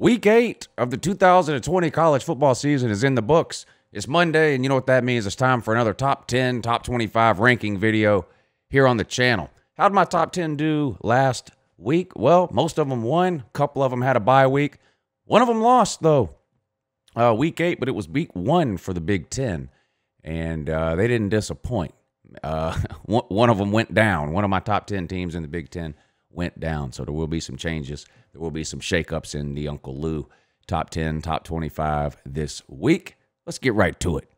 Week 8 of the 2020 college football season is in the books. It's Monday, and you know what that means. It's time for another top 10, top 25 ranking video here on the channel. How did my top 10 do last week? Well, most of them won. A couple of them had a bye week. One of them lost, though, week 8, but it was week 1 for the Big Ten, and they didn't disappoint. One of them went down. One of my top 10 teams in the Big Ten went down, so there will be some changes. There will be some shakeups in the Uncle Lou top 10, top 25 this week. Let's get right to it.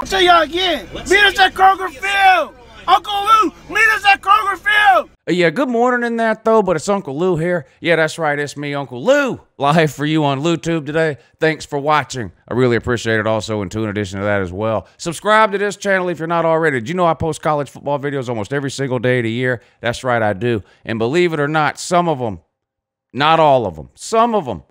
I'll tell y'all again, meet us at Kroger Field. Uncle Lou, meet us at Kroger Field. Yeah, good morning in that, though, but it's Uncle Lou here. Yeah, that's right, it's me, Uncle Lou, live for you on LouTube today. Thanks for watching. I really appreciate it also, and in addition to that as well. Subscribe to this channel if you're not already. Did you know I post college football videos almost every single day of the year? That's right, I do. And believe it or not, some of them, not all of them, some of them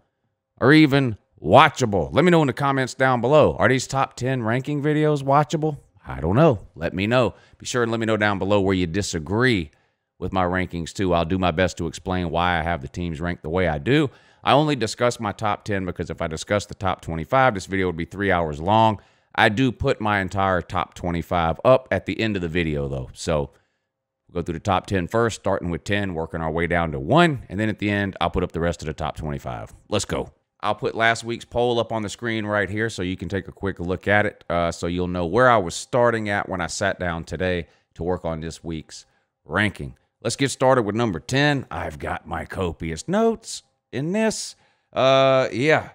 are even watchable. Let me know in the comments down below. Are these top 10 ranking videos watchable? I don't know. Let me know. Be sure and let me know down below where you disagree with my rankings, too. I'll do my best to explain why I have the teams ranked the way I do. I only discuss my top 10 because if I discuss the top 25, this video would be 3 hours long. I do put my entire top 25 up at the end of the video, though. So we'll go through the top 10 first, starting with 10, working our way down to 1. And then at the end, I'll put up the rest of the top 25. Let's go. I'll put last week's poll up on the screen right here so you can take a quick look at it, so you'll know where I was starting at when I sat down today to work on this week's ranking. Let's get started with number 10. I've got my copious notes in this. Yeah.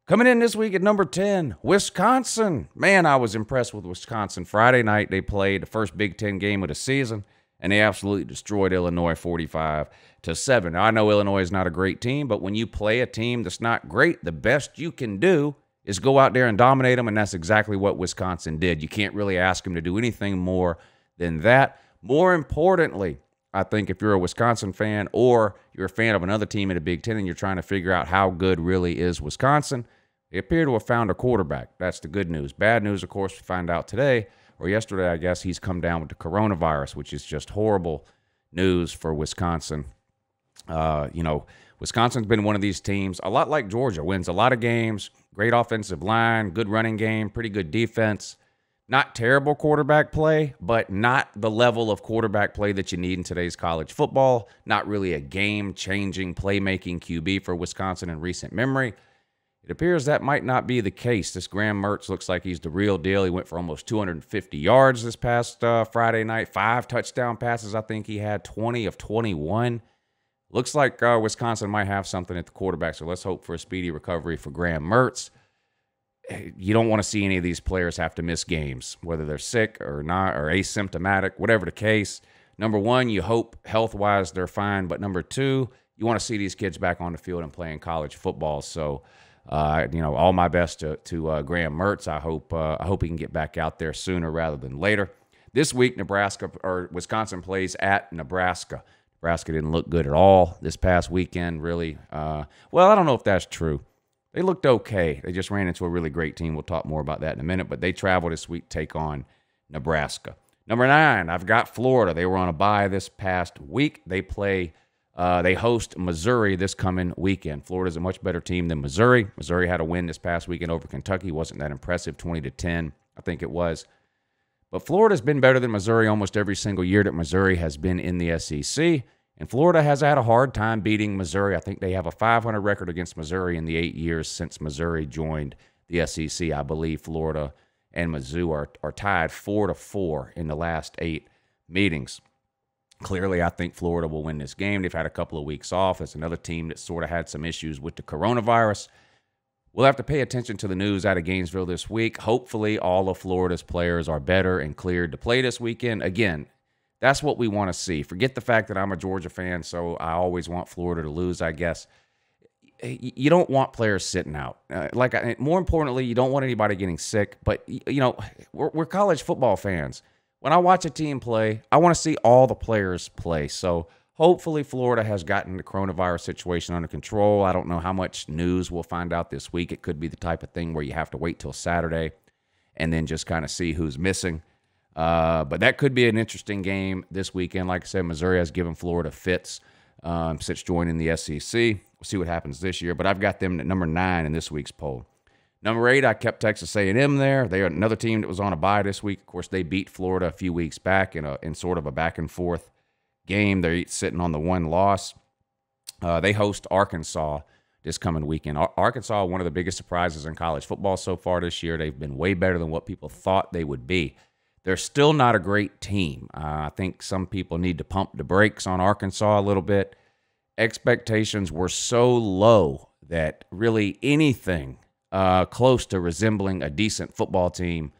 Coming in this week at number 10, Wisconsin. Man, I was impressed with Wisconsin. Friday night, they played the first Big Ten game of the season, and they absolutely destroyed Illinois 45-7. Now, I know Illinois is not a great team, but when you play a team that's not great, the best you can do is go out there and dominate them, and that's exactly what Wisconsin did. You can't really ask them to do anything more than that. More importantly, I think if you're a Wisconsin fan or you're a fan of another team in the Big Ten and you're trying to figure out how good really is Wisconsin, they appear to have found a quarterback. That's the good news. Bad news, of course, we find out today, or yesterday, I guess, he's come down with the coronavirus, which is just horrible news for Wisconsin. You know, Wisconsin's been one of these teams, a lot like Georgia, wins a lot of games, great offensive line, good running game, pretty good defense. Not terrible quarterback play, but not the level of quarterback play that you need in today's college football. Not really a game-changing, playmaking QB for Wisconsin in recent memory. It appears that might not be the case. This Graham Mertz looks like he's the real deal. He went for almost 250 yards this past Friday night. 5 touchdown passes. I think he had 20 of 21. Looks like Wisconsin might have something at the quarterback, so let's hope for a speedy recovery for Graham Mertz. You don't want to see any of these players have to miss games, whether they're sick or not, or asymptomatic, whatever the case. Number one, you hope health-wise they're fine, but number two, you want to see these kids back on the field and playing college football. So, you know, all my best to Graham Mertz. I hope he can get back out there sooner rather than later. This week, Wisconsin plays at Nebraska. Nebraska didn't look good at all this past weekend, really. Well, I don't know if that's true. They looked okay. They just ran into a really great team. We'll talk more about that in a minute, but they travel this week to take on Nebraska. Number 9, I've got Florida. They were on a bye this past week. They host Missouri this coming weekend. Florida's a much better team than Missouri. Missouri had a win this past weekend over Kentucky. Wasn't that impressive, 20-10, I think it was. But Florida's been better than Missouri almost every single year that Missouri has been in the SEC. And Florida has had a hard time beating Missouri. I think they have a 500 record against Missouri in the 8 years since Missouri joined the SEC. I believe Florida and Mizzou are tied 4-4 in the last 8 meetings. Clearly, I think Florida will win this game. They've had a couple of weeks off. It's another team that sort of had some issues with the coronavirus. We'll have to pay attention to the news out of Gainesville this week. Hopefully, all of Florida's players are better and cleared to play this weekend. Again, that's what we want to see. Forget the fact that I'm a Georgia fan, so I always want Florida to lose, I guess. You don't want players sitting out. More importantly, you don't want anybody getting sick. But, you know, we're college football fans. When I watch a team play, I want to see all the players play. So hopefully Florida has gotten the coronavirus situation under control. I don't know how much news we'll find out this week. It could be the type of thing where you have to wait till Saturday and then just kind of see who's missing. But that could be an interesting game this weekend. Like I said, Missouri has given Florida fits since joining the SEC. We'll see what happens this year, but I've got them at number 9 in this week's poll. Number 8, I kept Texas A&M there. They are another team that was on a bye this week. Of course, they beat Florida a few weeks back in sort of a back-and-forth game. They're sitting on the 1 loss. They host Arkansas this coming weekend. Arkansas, one of the biggest surprises in college football so far this year. They've been way better than what people thought they would be. They're still not a great team. I think some people need to pump the brakes on Arkansas a little bit. Expectations were so low that really anything close to resembling a decent football team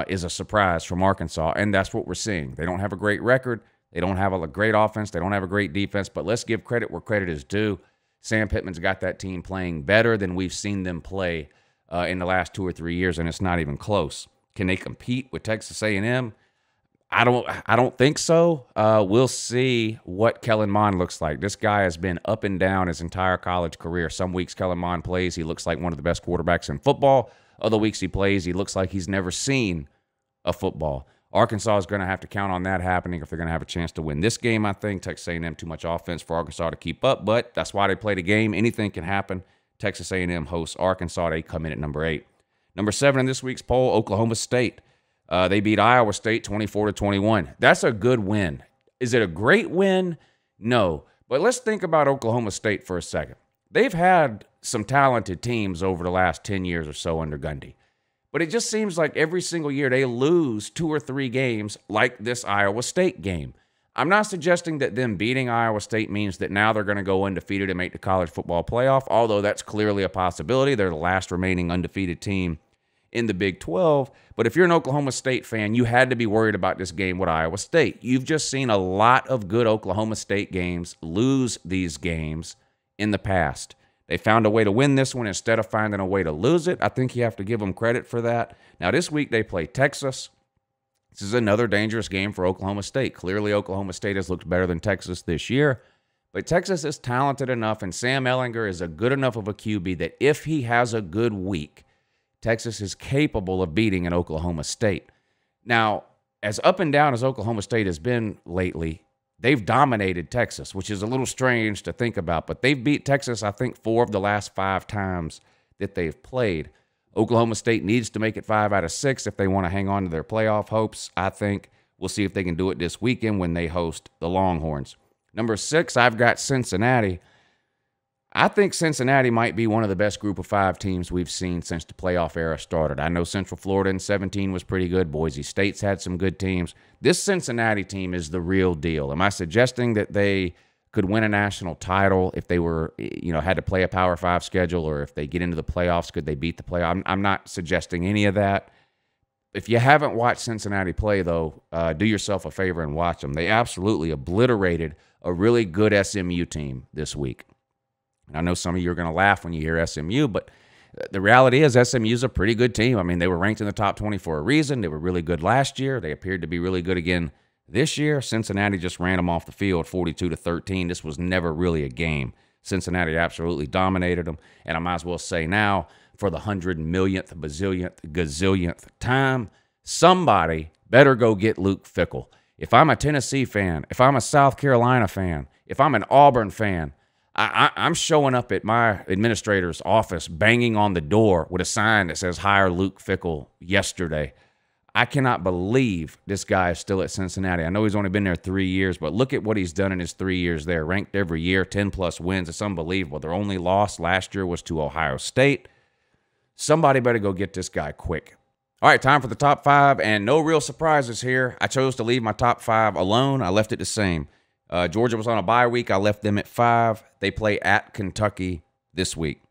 is a surprise from Arkansas, and that's what we're seeing. They don't have a great record. They don't have a great offense. They don't have a great defense, but let's give credit where credit is due. Sam Pittman's got that team playing better than we've seen them play in the last 2 or 3 years, and it's not even close. Can they compete with Texas A&M? I don't think so. We'll see what Kellen Mond looks like. This guy has been up and down his entire college career. Some weeks Kellen Mond plays, he looks like one of the best quarterbacks in football. Other weeks he plays, he looks like he's never seen a football. Arkansas is going to have to count on that happening if they're going to have a chance to win this game, I think. Texas A&M, too much offense for Arkansas to keep up, but that's why they play the game. Anything can happen. Texas A&M hosts Arkansas. They come in at number 8. Number 7 in this week's poll, Oklahoma State. They beat Iowa State 24-21. That's a good win. Is it a great win? No. But let's think about Oklahoma State for a second. They've had some talented teams over the last 10 years or so under Gundy. But it just seems like every single year they lose 2 or 3 games like this Iowa State game. I'm not suggesting that them beating Iowa State means that now they're going to go undefeated and make the college football playoff, although that's clearly a possibility. They're the last remaining undefeated team in the Big 12. But if you're an Oklahoma State fan, you had to be worried about this game with Iowa State. You've just seen a lot of good Oklahoma State games lose these games in the past. They found a way to win this one instead of finding a way to lose it. I think you have to give them credit for that. Now, this week they play Texas. This is another dangerous game for Oklahoma State. Clearly, Oklahoma State has looked better than Texas this year. But Texas is talented enough, and Sam Ehlinger is a good enough of a QB that if he has a good week, Texas is capable of beating an Oklahoma State. Now, as up and down as Oklahoma State has been lately, they've dominated Texas, which is a little strange to think about. But they've beat Texas, I think, 4 of the last 5 times that they've played. Oklahoma State needs to make it 5 out of 6 if they want to hang on to their playoff hopes, I think. We'll see if they can do it this weekend when they host the Longhorns. Number 6, I've got Cincinnati. I think Cincinnati might be one of the best group of 5 teams we've seen since the playoff era started. I know Central Florida in 17 was pretty good. Boise State's had some good teams. This Cincinnati team is the real deal. Am I suggesting that they could win a national title if they were, had to play a Power 5 schedule, or if they get into the playoffs, could they beat the playoff? I'm not suggesting any of that. If you haven't watched Cincinnati play, though, do yourself a favor and watch them. They absolutely obliterated a really good SMU team this week. I know some of you are going to laugh when you hear SMU, but the reality is SMU's a pretty good team. I mean, they were ranked in the top 20 for a reason. They were really good last year. They appeared to be really good again this year. Cincinnati just ran them off the field 42-13. This was never really a game. Cincinnati absolutely dominated them. And I might as well say now, for the 100 millionth, bazillionth, gazillionth time, somebody better go get Luke Fickell. If I'm a Tennessee fan, if I'm a South Carolina fan, if I'm an Auburn fan, I'm showing up at my administrator's office, banging on the door with a sign that says, "Hire Luke Fickell yesterday." I cannot believe this guy is still at Cincinnati. I know he's only been there 3 years, but look at what he's done in his 3 years there. Ranked every year, 10-plus wins. It's unbelievable. Their only loss last year was to Ohio State. Somebody better go get this guy quick. All right, time for the top 5, and no real surprises here. I chose to leave my top 5 alone. I left it the same. Georgia was on a bye week. I left them at 5. They play at Kentucky this week.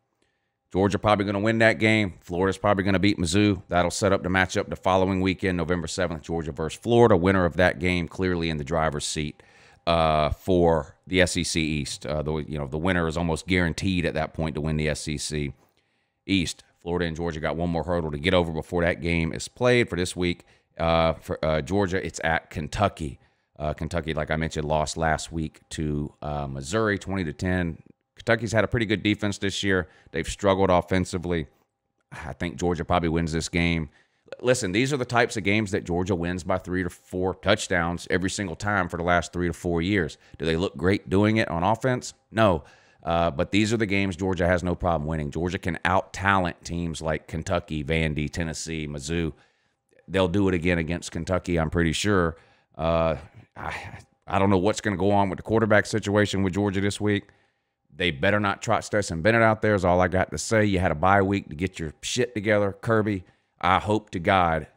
Georgia probably going to win that game. Florida's probably going to beat Mizzou. That'll set up the matchup the following weekend, November 7th, Georgia versus Florida. Winner of that game clearly in the driver's seat for the SEC East. The winner is almost guaranteed at that point to win the SEC East. Florida and Georgia got one more hurdle to get over before that game is played for this week. For Georgia, it's at Kentucky. Kentucky, like I mentioned, lost last week to Missouri, 20-10. Kentucky's had a pretty good defense this year. They've struggled offensively. I think Georgia probably wins this game. Listen, these are the types of games that Georgia wins by 3 to 4 touchdowns every single time for the last 3 to 4 years. Do they look great doing it on offense? No. But these are the games Georgia has no problem winning. Georgia can out-talent teams like Kentucky, Vandy, Tennessee, Mizzou. They'll do it again against Kentucky, I'm pretty sure. I don't know what's going to go on with the quarterback situation with Georgia this week. They better not trot Stetson Bennett out there is all I got to say. You had a bye week to get your shit together. Kirby, I hope to God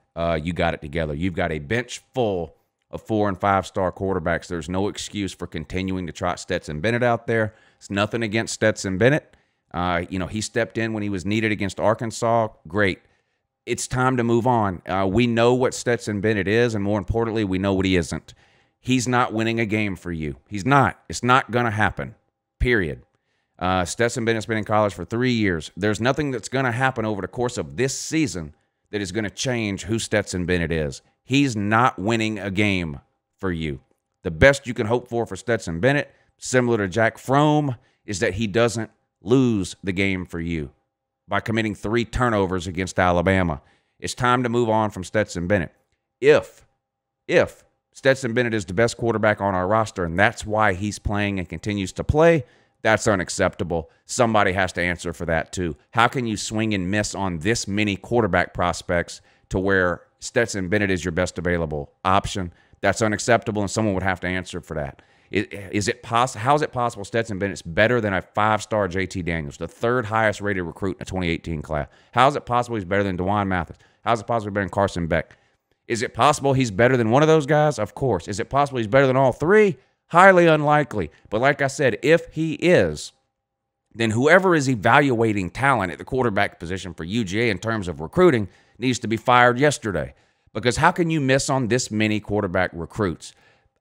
you got it together. You've got a bench full of 4- and 5-star quarterbacks. There's no excuse for continuing to trot Stetson Bennett out there. It's nothing against Stetson Bennett. He stepped in when he was needed against Arkansas. Great. It's time to move on. We know what Stetson Bennett is, and more importantly, we know what he isn't. He's not winning a game for you. He's not. It's not going to happen, period. Stetson Bennett's been in college for 3 years. There's nothing that's going to happen over the course of this season that is going to change who Stetson Bennett is. He's not winning a game for you. The best you can hope for Stetson Bennett, similar to Jack Fromm, is that he doesn't lose the game for you by committing 3 turnovers against Alabama. It's time to move on from Stetson Bennett. If Stetson Bennett is the best quarterback on our roster, and that's why he's playing and continues to play, that's unacceptable. Somebody has to answer for that too. How can you swing and miss on this many quarterback prospects to where Stetson Bennett is your best available option? That's unacceptable, and someone would have to answer for that. How is it possible Stetson Bennett's better than a 5-star JT Daniels, the 3rd highest rated recruit in the 2018 class? How is it possible he's better than DeJuan Mathis? How is it possible he's better than Carson Beck? Is it possible he's better than one of those guys? Of course. Is it possible he's better than all 3? Highly unlikely. But like I said, if he is, then whoever is evaluating talent at the quarterback position for UGA in terms of recruiting needs to be fired yesterday. Because how can you miss on this many quarterback recruits?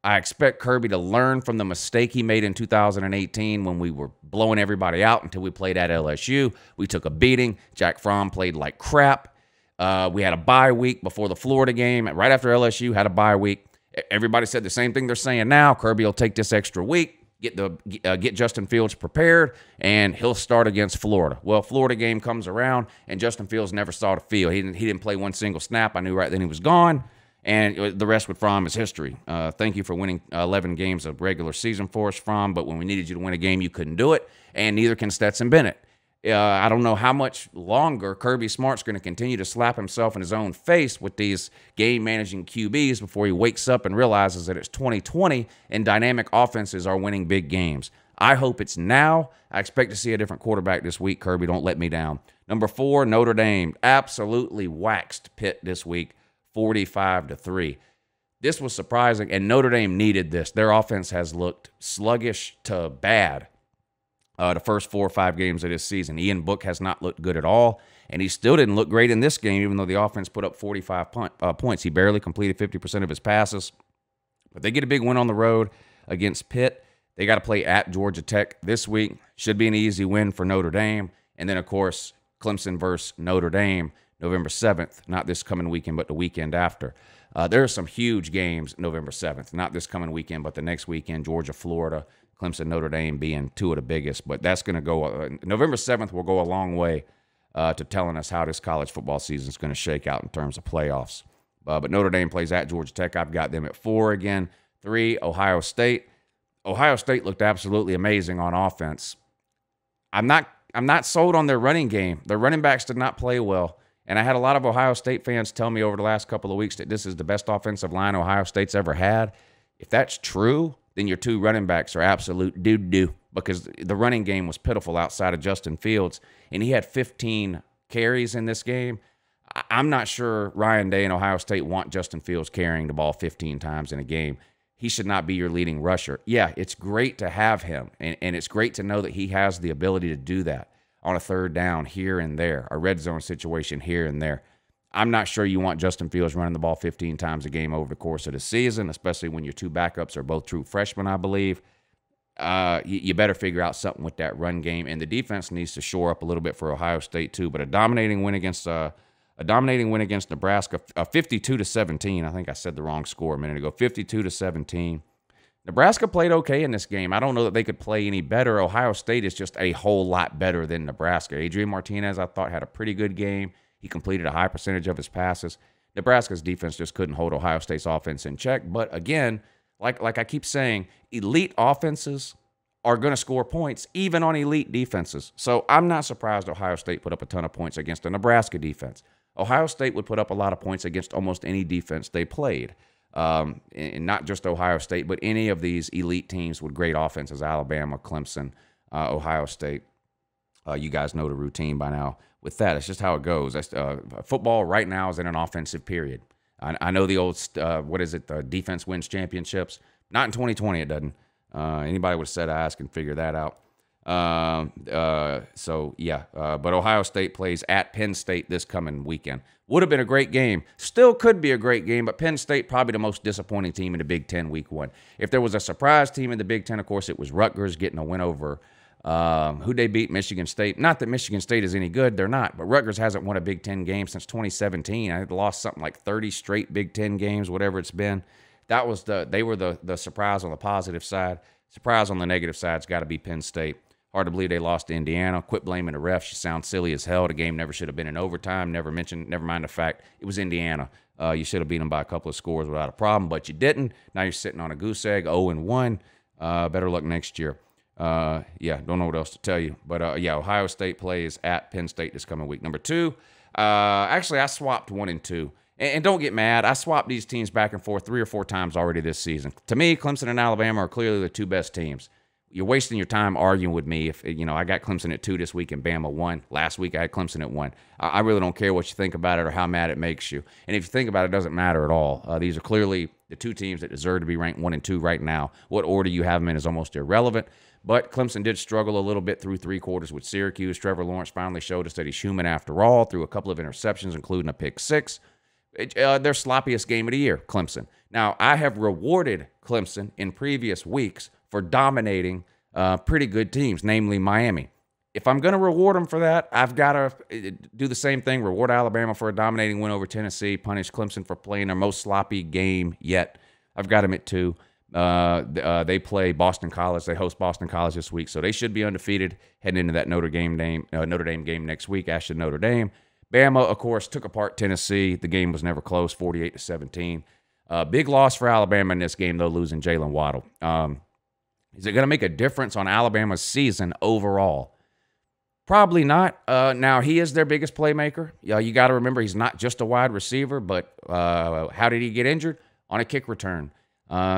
I expect Kirby to learn from the mistake he made in 2018 when we were blowing everybody out until we played at LSU. We took a beating. Jack Fromm played like crap. We had a bye week before the Florida game. Right after LSU, had a bye week. Everybody said the same thing they're saying now. Kirby will take this extra week, get Justin Fields prepared, and he'll start against Florida. Well, Florida game comes around, and Justin Fields never saw the field. He didn't play one single snap. I knew right then he was gone. And the rest with Fromm is history. Thank you for winning 11 games of regular season for us, Fromm, but when we needed you to win a game, you couldn't do it, and neither can Stetson Bennett. I don't know how much longer Kirby Smart's going to continue to slap himself in his own face with these game-managing QBs before he wakes up and realizes that it's 2020 and dynamic offenses are winning big games. I hope it's now. I expect to see a different quarterback this week. Kirby, don't let me down. Number 4, Notre Dame absolutely waxed Pitt this week. 45-3. This was surprising, and Notre Dame needed this. Their offense has looked sluggish to bad the first 4 or 5 games of this season. Ian Book has not looked good at all, and he still didn't look great in this game, even though the offense put up 45 points. He barely completed 50% of his passes. But they get a big win on the road against Pitt. They got to play at Georgia Tech this week. Should be an easy win for Notre Dame. And then, of course, Clemson versus Notre Dame. November 7th, not this coming weekend, but the weekend after. There are some huge games November 7th, not this coming weekend, but the next weekend, Georgia, Florida, Clemson, Notre Dame being 2 of the biggest. But that's going to go, November 7th will go a long way to telling us how this college football season is going to shake out in terms of playoffs. But Notre Dame plays at Georgia Tech. I've got them at 4 again. 3, Ohio State. Ohio State looked absolutely amazing on offense. I'm not sold on their running game. Their running backs did not play well. And I had a lot of Ohio State fans tell me over the last couple of weeks that this is the best offensive line Ohio State's ever had. If that's true, then your 2 running backs are absolute doo-doo because the running game was pitiful outside of Justin Fields, and he had 15 carries in this game. I'm not sure Ryan Day and Ohio State want Justin Fields carrying the ball 15 times in a game. He should not be your leading rusher. Yeah, it's great to have him, and it's great to know that he has the ability to do that on a 3rd down here and there, a red zone situation here and there. I'm not sure you want Justin Fields running the ball 15 times a game over the course of the season, especially when your 2 backups are both true freshmen, I believe. You better figure out something with that run game, and the defense needs to shore up a little bit for Ohio State too. But a dominating win against Nebraska, 52-17. I think I said the wrong score a minute ago. 52-17. Nebraska played okay in this game. I don't know that they could play any better. Ohio State is just a whole lot better than Nebraska. Adrian Martinez, I thought, had a pretty good game. He completed a high percentage of his passes. Nebraska's defense just couldn't hold Ohio State's offense in check. But again, like I keep saying, elite offenses are going to score points even on elite defenses. So I'm not surprised Ohio State put up a ton of points against a Nebraska defense. Ohio State would put up a lot of points against almost any defense they played. And not just Ohio State, but any of these elite teams with great offenses, Alabama, Clemson, Ohio State. You guys know the routine by now with that. It's just how it goes. Football right now is in an offensive period. I know the old, defense wins championships. Not in 2020, it doesn't. Anybody with a set of eyes can figure that out. But Ohio State plays at Penn State this coming weekend. Would have been a great game. Still could be a great game, but Penn State probably the most disappointing team in the Big Ten week 1. If there was a surprise team in the Big Ten, of course, it was Rutgers getting a win over who they beat, Michigan State. Not that Michigan State is any good. They're not. But Rutgers hasn't won a Big Ten game since 2017. I had lost something like 30 straight Big Ten games, whatever it's been. That was they were the surprise on the positive side. Surprise on the negative side's got to be Penn State. Hard to believe they lost to Indiana. Quit blaming the refs. You sound silly as hell. The game never should have been in overtime. Never mind the fact it was Indiana. You should have beat them by a couple of scores without a problem, but you didn't. Now you're sitting on a goose egg, 0-1. Better luck next year. Don't know what else to tell you. But, Ohio State plays at Penn State this coming week. Number 2, actually, I swapped 1 and 2. And don't get mad. I swapped these teams back and forth 3 or 4 times already this season. To me, Clemson and Alabama are clearly the 2 best teams. You're wasting your time arguing with me if, I got Clemson at 2 this week and Bama 1. Last week I had Clemson at 1. I really don't care what you think about it or how mad it makes you. And if you think about it, it doesn't matter at all. These are clearly the 2 teams that deserve to be ranked 1 and 2 right now. What order you have them in is almost irrelevant. But Clemson did struggle a little bit through 3 quarters with Syracuse. Trevor Lawrence finally showed us that he's human after all, threw a couple of interceptions, including a pick 6. Their sloppiest game of the year, Clemson. Now, I have rewarded Clemson in previous weeks for dominating pretty good teams, namely Miami. If I'm going to reward them for that, I've got to do the same thing, reward Alabama for a dominating win over Tennessee, punish Clemson for playing their most sloppy game yet. I've got them at 2. They play Boston College. They host Boston College this week, so they should be undefeated heading into that Notre Dame game next week. Ashton Notre Dame. Bama, of course, took apart Tennessee. The game was never close, 48-17. Big loss for Alabama in this game, though, losing Jalen Waddle. Is it going to make a difference on Alabama's season overall? Probably not. Now, he is their biggest playmaker. You got to remember he's not just a wide receiver, but how did he get injured? On a kick return.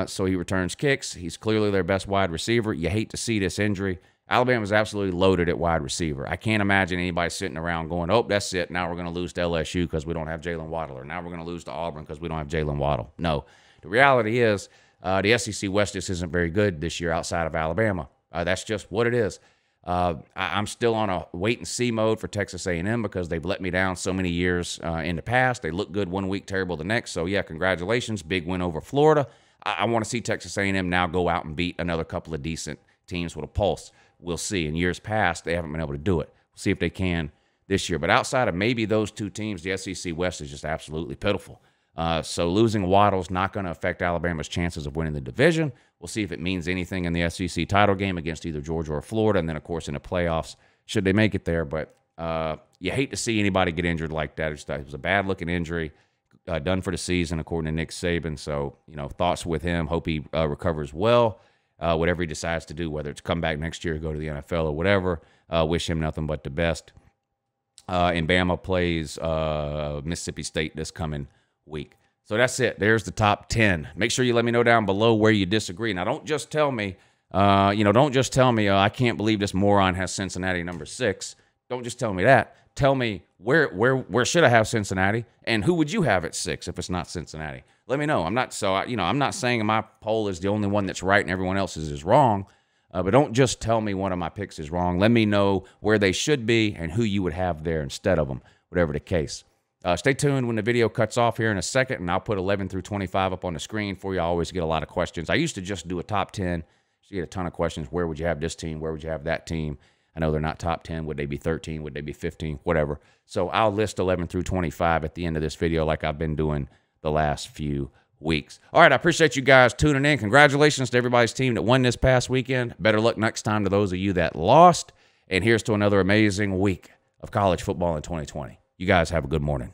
So he returns kicks. He's clearly their best wide receiver. You hate to see this injury. Alabama's absolutely loaded at wide receiver. I can't imagine anybody sitting around going, oh, that's it. Now we're going to lose to LSU because we don't have Jalen Waddle. Or now we're going to lose to Auburn because we don't have Jalen Waddle. No. The reality is the SEC West just isn't very good this year outside of Alabama. That's just what it is. I'm still on a wait-and-see mode for Texas A&M because they've let me down so many years in the past. They look good one week, terrible the next. So, yeah, congratulations. Big win over Florida. I want to see Texas A&M now go out and beat another couple of decent teams with a pulse. We'll see. In years past, they haven't been able to do it. We'll see if they can this year. But outside of maybe those 2 teams, the SEC West is just absolutely pitiful. So losing Waddle's not going to affect Alabama's chances of winning the division. We'll see if it means anything in the SEC title game against either Georgia or Florida, and then, of course, in the playoffs, should they make it there. But you hate to see anybody get injured like that. It was a bad-looking injury, done for the season, according to Nick Saban. So, thoughts with him. Hope he recovers well. Whatever he decides to do, whether it's come back next year or go to the NFL or whatever, wish him nothing but the best. And Bama plays Mississippi State this coming week. So that's it. There's the top 10. Make sure you let me know down below where you disagree. Now, don't just tell me, I can't believe this moron has Cincinnati number 6. Don't just tell me that. Tell me where should I have Cincinnati, and who would you have at 6 if it's not Cincinnati? Let me know. I'm not saying my poll is the only one that's right and everyone else's is wrong. But don't just tell me one of my picks is wrong. Let me know where they should be and who you would have there instead of them, whatever the case. Stay tuned when the video cuts off here in a second, and I'll put 11 through 25 up on the screen for you. I always get a lot of questions. I used to just do a top 10. So you get a ton of questions. Where would you have this team? Where would you have that team? I know they're not top 10. Would they be 13? Would they be 15? Whatever. So I'll list 11 through 25 at the end of this video like I've been doing the last few weeks. All right, I appreciate you guys tuning in. Congratulations to everybody's team that won this past weekend. Better luck next time to those of you that lost. And here's to another amazing week of college football in 2020. You guys have a good morning.